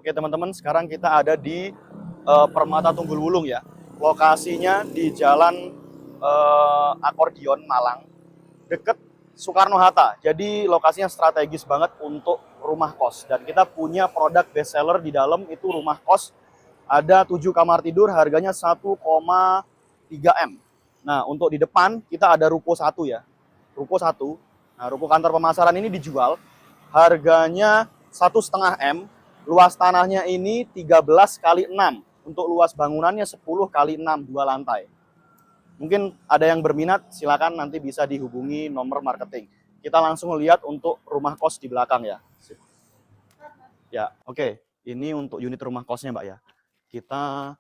Oke teman-teman, sekarang kita ada di Permata Tunggul Wulung ya. Lokasinya di Jalan Akordion Malang, deket Soekarno-Hatta. Jadi lokasinya strategis banget untuk rumah kos. Dan kita punya produk best seller di dalam, itu rumah kos. Ada 7 kamar tidur, harganya 1,3 M. Nah, untuk di depan kita ada ruko 1 ya. Ruko 1. Nah, ruko kantor pemasaran ini dijual. Harganya 1,5 M. Luas tanahnya ini 13 kali 6. Untuk luas bangunannya 10 kali 6, 2 lantai. Mungkin ada yang berminat, silakan nanti bisa dihubungi nomor marketing. Kita langsung lihat untuk rumah kos di belakang ya. Ya, oke. Ini untuk unit rumah kosnya, Mbak ya. Kita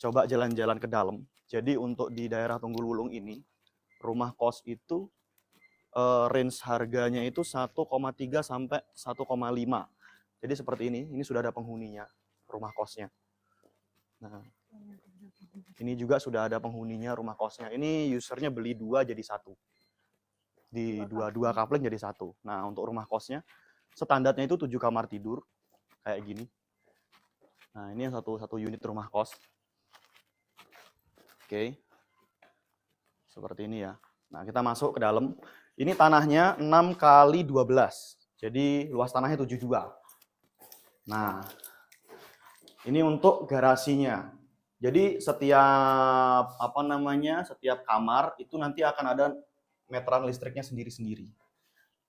coba jalan-jalan ke dalam. Jadi untuk di daerah Tunggul Wulung ini, rumah kos itu range harganya itu 1,3 sampai 1,5. Jadi seperti ini sudah ada penghuninya, rumah kosnya. Nah, ini juga sudah ada penghuninya rumah kosnya. Ini usernya beli 2 jadi 1. Di dua coupling jadi 1. Nah, untuk rumah kosnya, standarnya itu 7 kamar tidur, kayak gini. Nah, ini yang satu unit rumah kos. Oke. Seperti ini ya. Nah, kita masuk ke dalam. Ini tanahnya 6 kali 12. Jadi luas tanahnya 72. Nah, ini untuk garasinya. Jadi setiap setiap kamar itu nanti akan ada meteran listriknya sendiri-sendiri.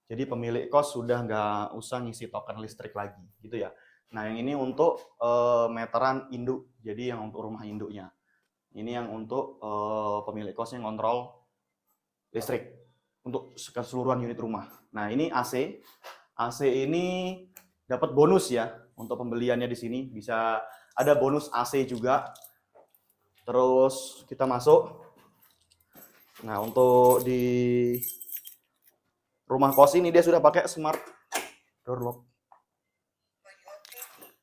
Jadi pemilik kos sudah nggak usah ngisi token listrik lagi, gitu ya. Nah, yang ini untuk meteran induk. Jadi yang untuk rumah induknya. Ini yang untuk pemilik kos yang kontrol listrik untuk keseluruhan unit rumah. Nah, ini AC. AC ini dapat bonus ya untuk pembeliannya di sini. Bisa ada bonus AC juga. Terus kita masuk. Nah, untuk di rumah kos ini dia sudah pakai smart door lock.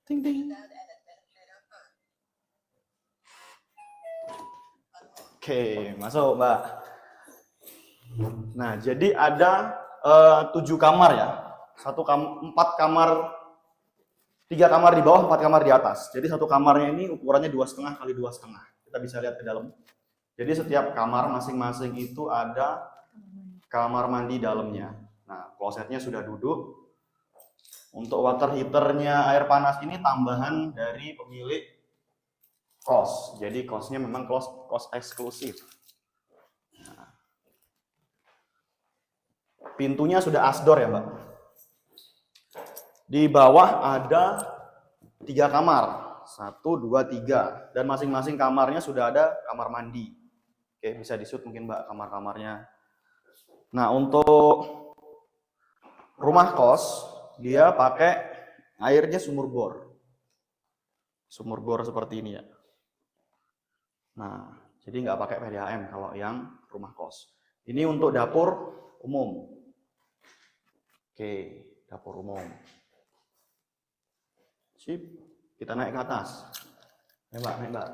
Ting ting. Oke, masuk, Mbak. Nah, jadi ada 7 kamar ya. 4 kamar, 3 kamar di bawah, 4 kamar di atas. Jadi satu kamarnya ini ukurannya 2,5 kali 2,5. Kita bisa lihat ke dalam. Jadi setiap kamar masing-masing itu ada kamar mandi dalamnya. Nah, klosetnya sudah duduk. Untuk water heaternya air panas ini tambahan dari pemilik kos. Jadi kosnya memang kos eksklusif. Nah, pintunya sudah asdor ya, Mbak. Di bawah ada 3 kamar, 1, 2, 3, dan masing-masing kamarnya sudah ada kamar mandi. Oke, bisa di-shoot mungkin, Mbak, kamar-kamarnya. Nah, untuk rumah kos dia pakai airnya sumur bor. Sumur bor seperti ini ya. Nah, jadi nggak pakai PDAM kalau yang rumah kos. Ini untuk dapur umum. Oke, dapur umum. Sip, kita naik ke atas. Naik Mbak.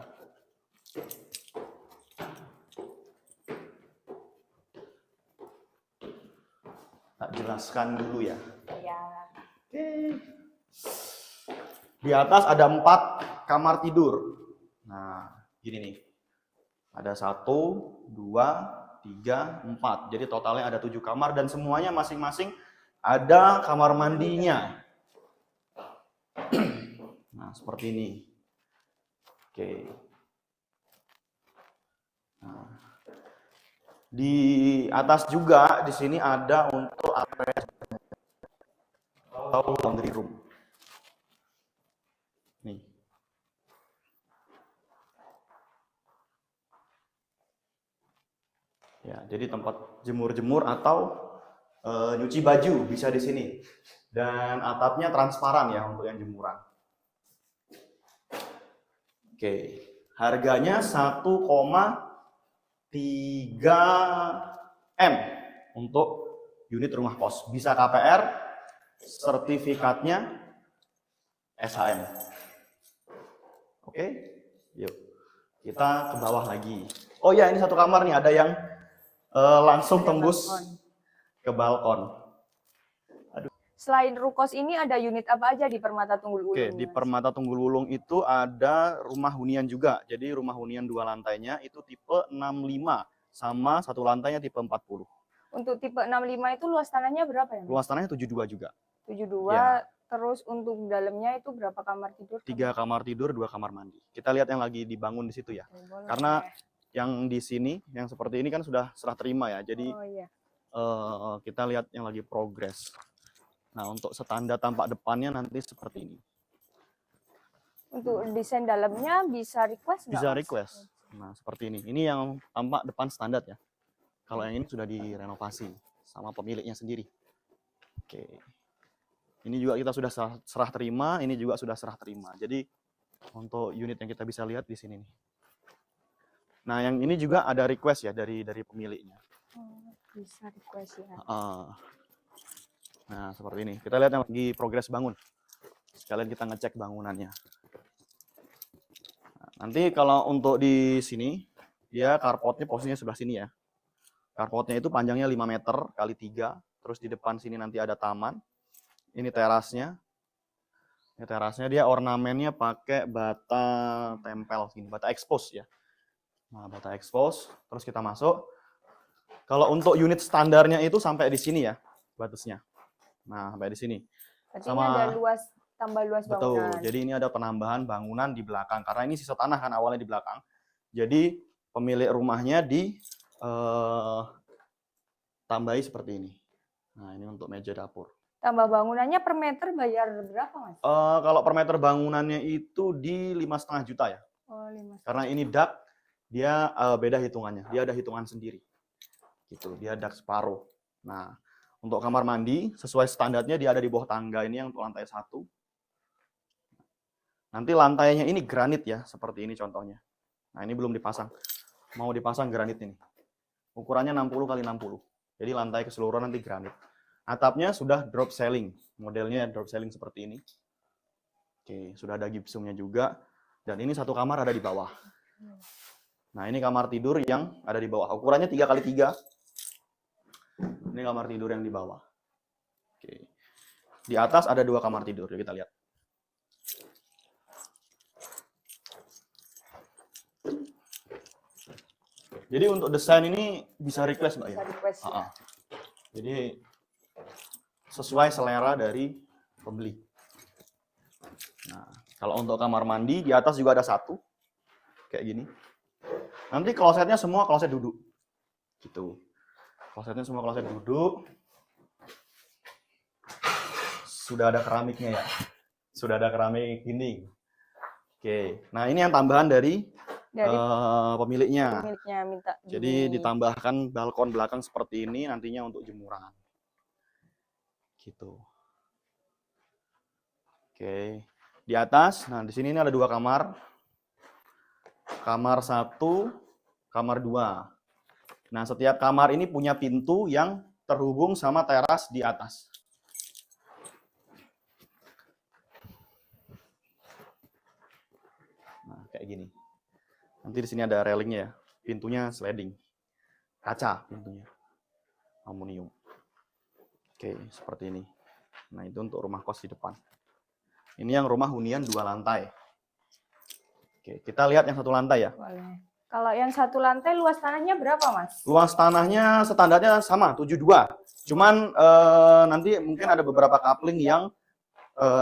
Tak jelaskan dulu ya. Iya. Oke. Di atas ada 4 kamar tidur. Nah, gini nih. Ada 1, 2, 3, 4. Jadi totalnya ada 7 kamar dan semuanya masing-masing ada kamar mandinya. Nah, seperti ini. Oke. Nah, di atas juga di sini ada untuk area atau laundry room. Nih. Ya, jadi tempat jemur-jemur atau nyuci baju bisa di sini. Dan atapnya transparan ya untuk yang jemuran. Oke, harganya 1,3 M untuk unit rumah kos. Bisa KPR, sertifikatnya SHM. Oke, yuk kita ke bawah lagi. Oh ya, ini satu kamar nih, ada yang langsung tembus ke balkon. Aduh, Selain Rukos ini ada unit apa aja di Permata Tunggul Wulung? Oke, di Permata Tunggul Wulung itu ada rumah hunian juga. Jadi rumah hunian 2 lantainya itu tipe 65 sama 1 lantainya tipe 40. Untuk tipe 65 itu luas tanahnya berapa ya? Luas tanahnya 72 juga. 72. Ya. Terus untuk dalamnya itu berapa kamar tidur? 3 kamar tidur, 2 kamar mandi. Kita lihat yang lagi dibangun di situ ya. Karena yang di sini, yang seperti ini kan sudah serah terima ya. Jadi kita lihat yang lagi progres. Nah, untuk standar tampak depannya nanti seperti ini. Untuk desain dalamnya bisa request nggak? Bisa request. Nah, seperti ini. Ini yang tampak depan standar ya. Kalau yang ini sudah direnovasi sama pemiliknya sendiri. Oke. Ini juga kita sudah serah terima, ini juga sudah serah terima. Jadi untuk unit yang kita bisa lihat di sini nih. Nah, yang ini juga ada request ya dari pemiliknya. Bisa request ya. Nah, seperti ini. Kita lihat yang lagi progres bangun. Sekalian kita ngecek bangunannya. Nah, nanti kalau untuk di sini, dia carportnya posisinya sebelah sini ya. Carportnya itu panjangnya 5 meter kali 3. Terus di depan sini nanti ada taman. Ini terasnya. Ini terasnya dia ornamennya pakai bata tempel sini, bata expose ya. Nah, bata expose. Terus kita masuk. Kalau untuk unit standarnya itu sampai di sini ya, batasnya. Nah, sampai di sini. Sama ada luas, tambah luas bangunan. Betul. Jadi ini ada penambahan bangunan di belakang. Karena ini sisa tanah kan awalnya di belakang. Jadi pemilik rumahnya tambahi seperti ini. Nah, ini untuk meja dapur. Tambah bangunannya per meter bayar berapa, Mas? Kalau per meter bangunannya itu di 5,5 juta ya. Oh, 5,5. Karena ini dak, dia beda hitungannya. Dia ada hitungan sendiri. Gitu, dia dak separuh. Nah, untuk kamar mandi, sesuai standarnya dia ada di bawah tangga ini yang untuk lantai 1. Nanti lantainya ini granit ya, seperti ini contohnya. Nah, ini belum dipasang. Mau dipasang granit ini. Ukurannya 60 kali 60. Jadi lantai keseluruhan nanti granit. Atapnya sudah drop ceiling. Modelnya drop ceiling seperti ini. Oke, sudah ada gipsumnya juga. Dan ini satu kamar ada di bawah. Nah, ini kamar tidur yang ada di bawah. Ukurannya 3 kali 3. Ini kamar tidur yang di bawah. Oke. Di atas ada 2 kamar tidur. Yuk kita lihat. Jadi untuk desain ini bisa request Mbak ya? Bisa request. Jadi sesuai selera dari pembeli. Nah, kalau untuk kamar mandi di atas juga ada 1. Kayak gini. Nanti klosetnya semua kloset duduk. Gitu. Klosetnya semua kloset duduk. Sudah ada keramiknya ya. Sudah ada keramik dinding. Oke. Nah, ini yang tambahan dari pemiliknya. Pemiliknya minta. Jadi ditambahkan balkon belakang seperti ini nantinya untuk jemuran. Gitu. Oke. Di atas, nah di sini ini ada 2 kamar. Kamar 1, kamar 2. Nah, setiap kamar ini punya pintu yang terhubung sama teras di atas. Nah, kayak gini. Nanti di sini ada railingnya ya. Pintunya sliding. Kaca pintunya. Aluminium. Oke, seperti ini. Nah, itu untuk rumah kos di depan. Ini yang rumah hunian 2 lantai. Oke, kita lihat yang 1 lantai ya. Boleh. Kalau yang 1 lantai luas tanahnya berapa, Mas? Luas tanahnya standarnya sama, 72. Cuman nanti mungkin ada beberapa coupling yang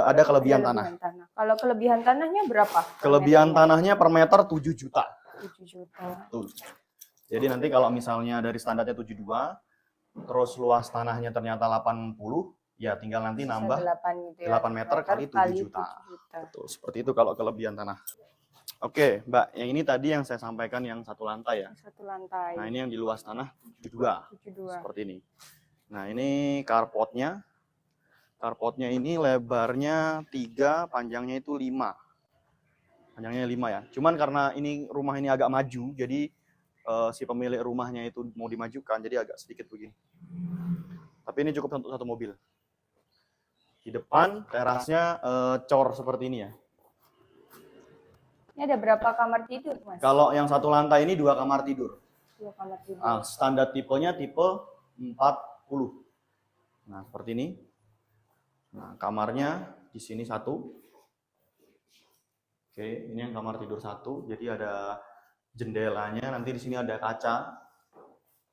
ada kelebihan tanah. Kalau kelebihan tanahnya berapa? Kelebihan tanahnya per meter 7 juta. 7 juta. Tuh. Jadi nanti kalau misalnya dari standarnya 72, terus luas tanahnya ternyata 80, ya tinggal nanti nambah 8 meter kali 7 juta. Betul, seperti itu kalau kelebihan tanah. Oke, Mbak, yang ini tadi yang saya sampaikan yang 1 lantai ya. 1 lantai. Nah, ini yang di luas tanah 72. 72. Seperti ini. Nah, ini carportnya. Carportnya ini lebarnya 3, panjangnya itu 5. Panjangnya 5 ya. Cuman karena ini rumah ini agak maju, jadi si pemilik rumahnya itu mau dimajukan, jadi agak sedikit begini. Tapi ini cukup untuk 1 mobil. Di depan terasnya cor seperti ini ya. Ini ada berapa kamar tidur, Mas? Kalau yang 1 lantai ini 2 kamar tidur. 2 kamar tidur. Standar tipenya tipe 40. Nah, seperti ini. Nah, kamarnya di sini satu. Oke, ini yang kamar tidur satu. Jadi ada jendelanya. Nanti di sini ada kaca.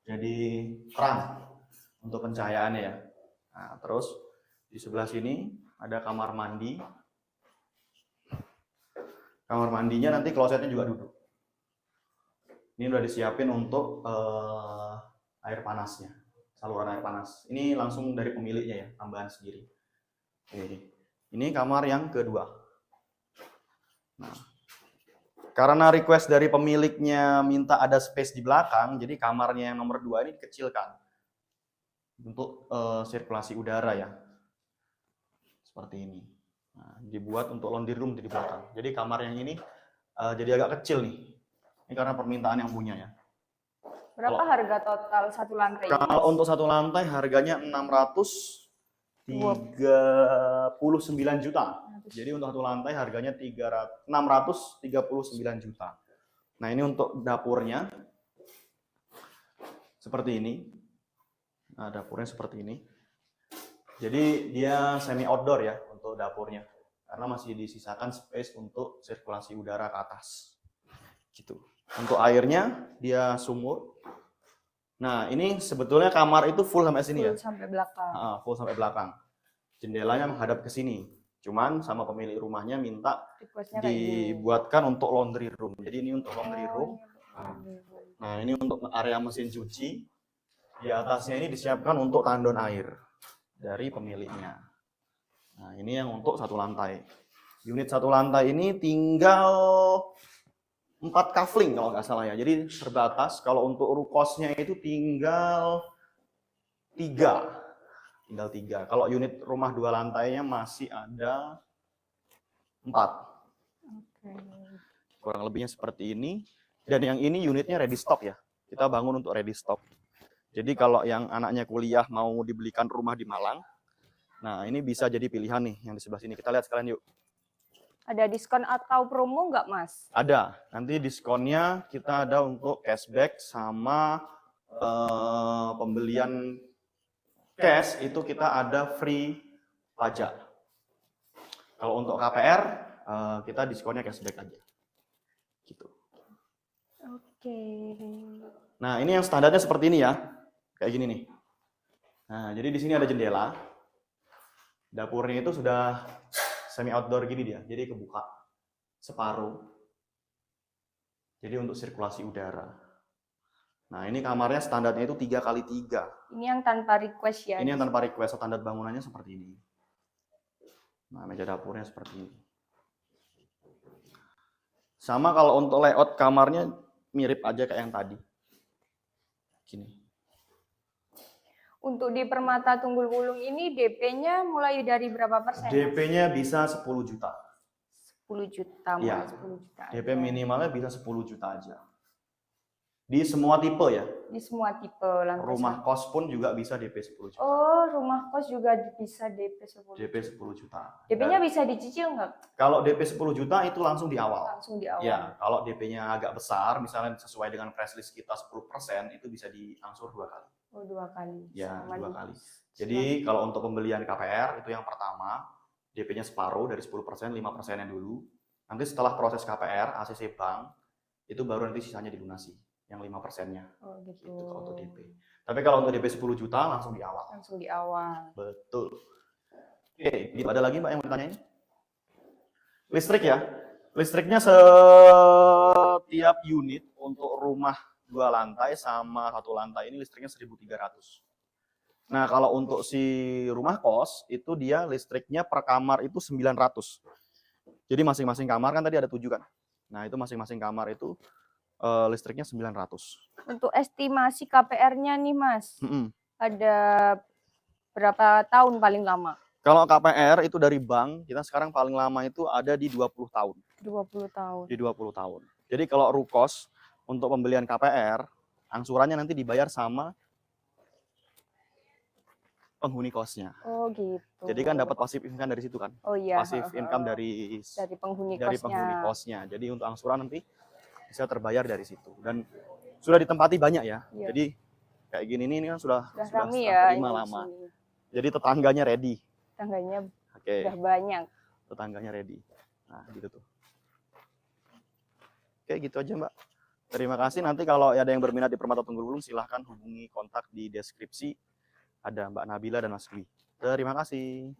Jadi terang untuk pencahayaannya ya. Nah, terus di sebelah sini ada kamar mandi. Kamar mandinya nanti klosetnya juga duduk. Ini udah disiapin untuk air panasnya, saluran air panas. Ini langsung dari pemiliknya ya, tambahan sendiri. Oke. Ini kamar yang kedua. Nah, karena request dari pemiliknya minta ada space di belakang, jadi kamarnya yang nomor 2 ini dikecilkan untuk sirkulasi udara ya, seperti ini. Nah, dibuat untuk laundry room di belakang. Jadi kamar yang ini jadi agak kecil nih. Ini karena permintaan yang punya ya. Berapa harga total satu lantai ini? Kalau untuk satu lantai harganya 639 juta. Jadi untuk satu lantai harganya 639 juta. Nah, ini untuk dapurnya seperti ini. Nah, dapurnya seperti ini. Jadi dia semi outdoor ya untuk dapurnya. Karena masih disisakan space untuk sirkulasi udara ke atas. Gitu. Untuk airnya dia sumur. Nah, ini sebetulnya kamar itu full sampai sini ya. Full sampai belakang. Full sampai belakang. Jendelanya menghadap ke sini. Cuman sama pemilik rumahnya minta dibuatkan untuk laundry room. Jadi ini untuk laundry room. Nah, ini untuk area mesin cuci. Di atasnya ini disiapkan untuk tandon air dari pemiliknya. Nah, ini yang untuk satu lantai. Unit satu lantai ini tinggal 4 kafling kalau nggak salah ya. Jadi terbatas. Kalau untuk rukosnya itu tinggal 3. Tinggal 3. Kalau unit rumah 2 lantainya masih ada 4. Kurang lebihnya seperti ini. Dan yang ini unitnya ready stock ya. Kita bangun untuk ready stock. Jadi kalau yang anaknya kuliah mau dibelikan rumah di Malang, nah ini bisa jadi pilihan nih yang di sebelah sini. Kita lihat sekalian yuk. Ada diskon atau promo nggak, Mas? Ada. Nanti diskonnya kita ada untuk cashback sama pembelian cash itu kita ada free pajak. Kalau untuk KPR kita diskonnya cashback aja. Gitu. Oke. Nah, ini yang standarnya seperti ini ya. Kayak gini nih. Nah, jadi di sini ada jendela. Dapurnya itu sudah semi outdoor gini dia. Jadi kebuka separuh. Jadi untuk sirkulasi udara. Nah, ini kamarnya standarnya itu 3x3. Ini yang tanpa request ya? Ini yang tanpa request. Standar bangunannya seperti ini. Nah, meja dapurnya seperti ini. Sama kalau untuk layout kamarnya mirip aja kayak yang tadi. Gini. Untuk di Permata Tunggul Wulung ini DP-nya mulai dari berapa persen? DP-nya bisa 10 juta. 10 juta, Ya, 10 juta. DP minimalnya bisa 10 juta aja. Di semua tipe ya. Di semua tipe lantai. Rumah kos pun juga bisa DP 10 juta. Oh, rumah kos juga bisa DP 10 DP juta. 10 juta. DP-nya bisa dicicil nggak? Kalau DP 10 juta itu langsung di awal. Langsung di awal. Ya, kalau DP-nya agak besar, misalnya sesuai dengan price list kita 10%, itu bisa diangsur 2 kali. Oh, 2 kali. Ya, 2 kali. Jadi kalau untuk pembelian KPR itu yang pertama, DP-nya separuh dari 10%, 5%-nya dulu. Nanti setelah proses KPR, ACC Bank, itu baru nanti sisanya dilunasi, yang 5%-nya. Oh, gitu. Itu kalau untuk DP. Tapi kalau untuk DP 10 juta langsung di awal. Langsung di awal. Betul. Oke, ada lagi Mbak yang mau ditanyain? Listrik ya. Listriknya setiap unit untuk rumah 2 lantai sama 1 lantai ini listriknya 1.300. Nah, kalau untuk si rumah kos itu dia listriknya per kamar itu 900. Jadi masing-masing kamar kan tadi ada 7 kan. Nah, itu masing-masing kamar itu listriknya 900. Untuk estimasi KPR-nya nih, Mas. Ada berapa tahun paling lama? Kalau KPR itu dari bank, kita sekarang paling lama itu ada di 20 tahun. 20 tahun. Di 20 tahun. Jadi kalau rukos untuk pembelian KPR, angsurannya nanti dibayar sama penghuni kosnya. Oh, gitu. Jadi kan dapat passive income dari situ kan? Oh iya. Passive income dari penghuni kosnya. Jadi untuk angsuran nanti bisa terbayar dari situ. Dan sudah ditempati banyak ya. Iya. Jadi kayak gini ini kan sudah rame ya, terima lama. Jadi tetangganya ready. Tetangganya Oke, udah banyak. tetangganya ready. Nah, gitu tuh. Oke, gitu aja Mbak. Terima kasih. Nanti kalau ada yang berminat di Permata Tunggul Wulung, silahkan hubungi kontak di deskripsi. Ada Mbak Nabila dan Mas Dwi. Terima kasih.